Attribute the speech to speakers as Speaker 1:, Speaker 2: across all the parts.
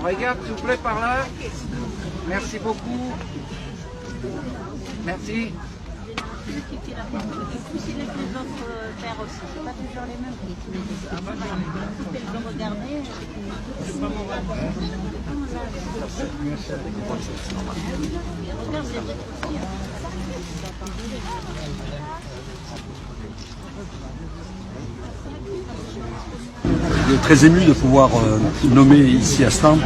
Speaker 1: On regarde s'il vous plaît par là. Merci beaucoup. Merci.
Speaker 2: Les autres pères aussi, c'est pas toujours les mêmes qui ils ont regardé.
Speaker 3: Je suis très ému de pouvoir nommer ici à Stains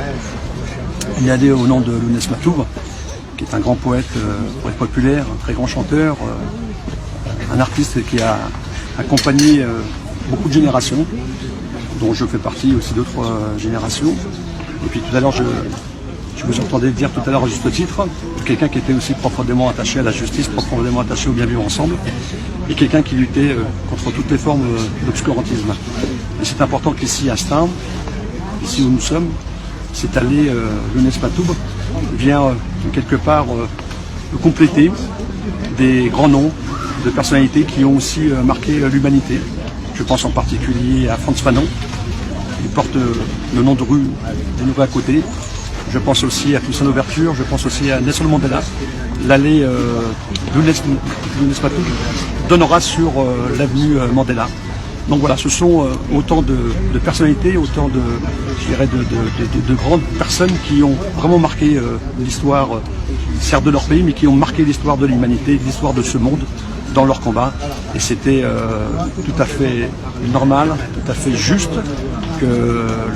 Speaker 3: une année au nom de Lounès Matoub, qui est un grand poète populaire, un très grand chanteur, un artiste qui a accompagné beaucoup de générations, dont je fais partie aussi d'autres générations. Et puis tout à l'heure, je vous entendais dire tout à l'heure à juste titre, quelqu'un qui était aussi profondément attaché à la justice, profondément attaché au bien vivre ensemble, et quelqu'un qui luttait contre toutes les formes d'obscurantisme. Et c'est important qu'ici à Stains, ici où nous sommes, cette allée Lounès Matoub vient quelque part compléter des grands noms de personnalités qui ont aussi marqué l'humanité. Je pense en particulier à Frantz Fanon, qui porte le nom de rue des Nouveaux à côté. Je pense aussi à Toussaint Louverture, je pense aussi à Nelson Mandela. L'allée Lounès Matoub donnera sur l'avenue Mandela. Donc voilà, ce sont autant de personnalités, autant de grandes personnes qui ont vraiment marqué l'histoire, certes de leur pays, mais qui ont marqué l'histoire de l'humanité, l'histoire de ce monde dans leur combat. Et c'était tout à fait normal, tout à fait juste que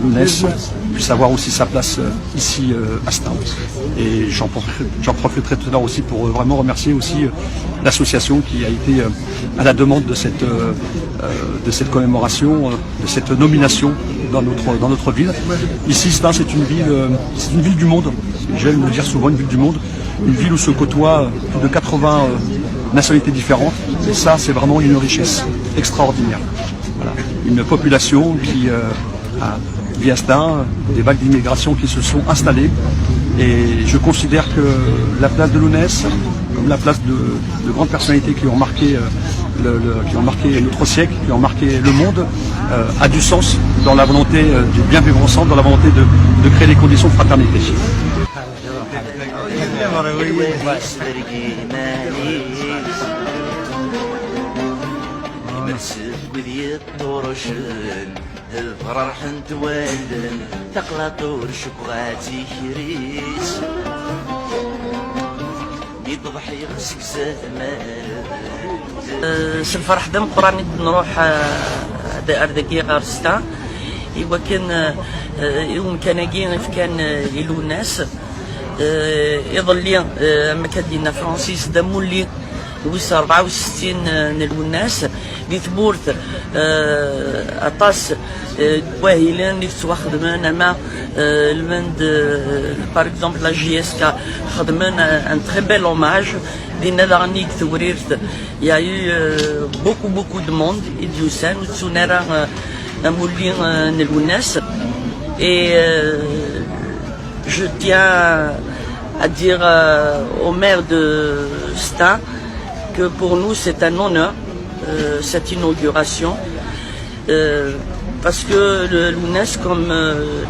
Speaker 3: Lounès puisse avoir aussi sa place ici à Stains. Et j'en profiterai tout à l'heure aussi pour vraiment remercier aussi l'association qui a été à la demande de cette commémoration, de cette nomination dans notre ville. Ici, Stains, c'est une ville du monde. J'aime le dire souvent, une ville du monde. Une ville où se côtoient plus de 80 nationalités différentes. Et ça, c'est vraiment une richesse extraordinaire. Voilà. Une population qui vit à Stains, des vagues d'immigration qui se sont installées. Et je considère que la place de Lounès, comme la place de grandes personnalités qui ont marqué notre siècle, qui ont marqué le monde, a du sens dans la volonté du bien vivre ensemble, dans la volonté de créer les conditions de fraternité.
Speaker 4: الفرح دم قراني نروح أردقي غارستا وكان يوم كان جينا كان لوناس يظل لي مكدينا فرانسيس دمولي ويس 64 نلوناس دي ثبورت أطاس واهلين اللي تواخدمنا مع المند par exemple la JSK خدمنا un très bel hommage دينا دغني كثوريرت il y a eu beaucoup de monde إديوسان وتسونارا مولي نلوناس et je tiens à dire au maire de Stains que pour nous c'est un honneur cette inauguration parce que le Lounès, comme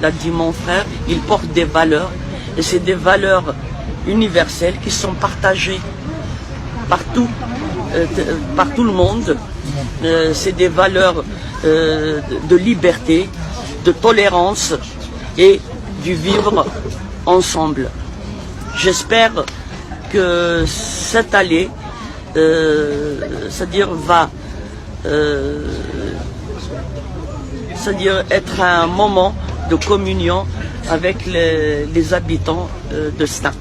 Speaker 4: l'a dit mon frère, il porte des valeurs et c'est des valeurs universelles qui sont partagées partout, par tout le monde. C'est des valeurs de liberté, de tolérance et du vivre ensemble. J'espère que cette allée, c'est-à-dire va c'est-à-dire être un moment de communion avec les habitants de Stains.